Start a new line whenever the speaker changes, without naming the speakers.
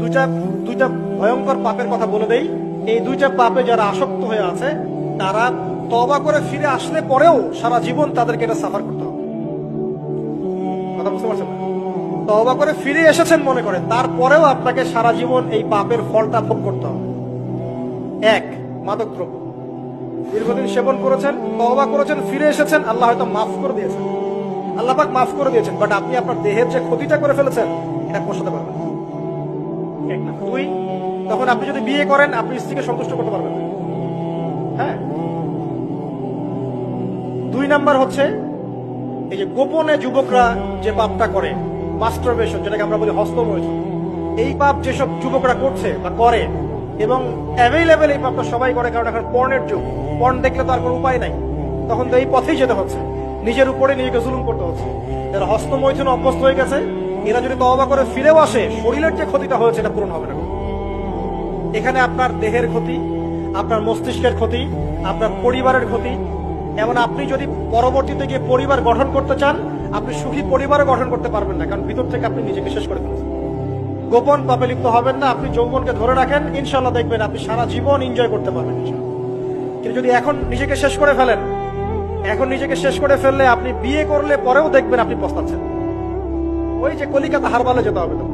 দুইটা দুইটা ভয়ঙ্কর পাপের কথা বলে দেই। এই দুইটা পাপে যারা আসক্ত হয়ে আছে তারা তওবা করে ফিরে আসলে পরেও সারা জীবন তাদেরকে এটা সাফার করতে হবে। কথা বুঝতে পারছেন না? তওবা করে ফিরে এসেছেন মনে করেন, তারপরেও আপনাকে সারা জীবন এই পাপের ফলটা ভোগ করতে হবে। এক, মাদকদ্রব্য দীর্ঘদিন সেবন করেছেন, তওবা করেছেন, ফিরে এসেছেন, আল্লাহ হয়তো মাফ করে দিয়েছেন, আল্লাহ পাক মাফ করে দিয়েছেন, বাট আপনি আপনার দেহের যে ক্ষতিটা করে ফেলেছেন এটা পোষাতে পারবেন না। এক না। দুই, তখন আপনি যদি বিয়ে করেন আপনি স্ত্রীকে সন্তুষ্ট করতে পারবেন না। হ্যাঁ। দুই নাম্বার হচ্ছে এই যে গোপনে যুবকরা যে পাপটা করে, মাস্টারবেশন, যেটাকে আমরা বলি হস্তমৈথুন, এই পাপ যেসব যুবকরা করছে বা করে, এবং অ্যাভেলেবেল এই পাপটা সবাই করে, কারণ এখন পর্নের যুগ, পর্ন দেখলে তো আর কোনো উপায় নাই, তখন তো এই পথেই যেতে হচ্ছে, নিজের উপরে নিজেকে জুলুম করতে হচ্ছে। যারা হস্তমৈথুন অভ্যস্ত হয়ে গেছে এরা যদি তওবা করে ফিরেও আসে, শরীরের যে ক্ষতিটা হয়েছে এটা পূরণ হবে না। এখানে আপনার দেহের ক্ষতি, আপনার মস্তিষ্কের ক্ষতি, আপনার পরিবারের ক্ষতি, এমন আপনি যদি পরবর্তীতে গিয়ে পরিবার গঠন করতে চান আপনি সুখী পরিবারও গঠন করতে পারবেন না, কারণ ভিতর থেকে আপনি নিজেকে শেষ করে ফেলেছেন। গোপন পাপে লিপ্ত হবেন না, আপনি যৌবনকে ধরে রাখেন, ইনশাল্লাহ দেখবেন আপনি সারা জীবন এনজয় করতে পারবেন ইনশাল্লাহ। কিন্তু যদি এখন নিজেকে শেষ করে ফেলেন, এখন নিজেকে শেষ করে ফেললে আপনি বিয়ে করলে পরেও দেখবেন আপনি পস্তাচ্ছেন। ওই যে কলিকাতা হারবালে যেতে হবে তো।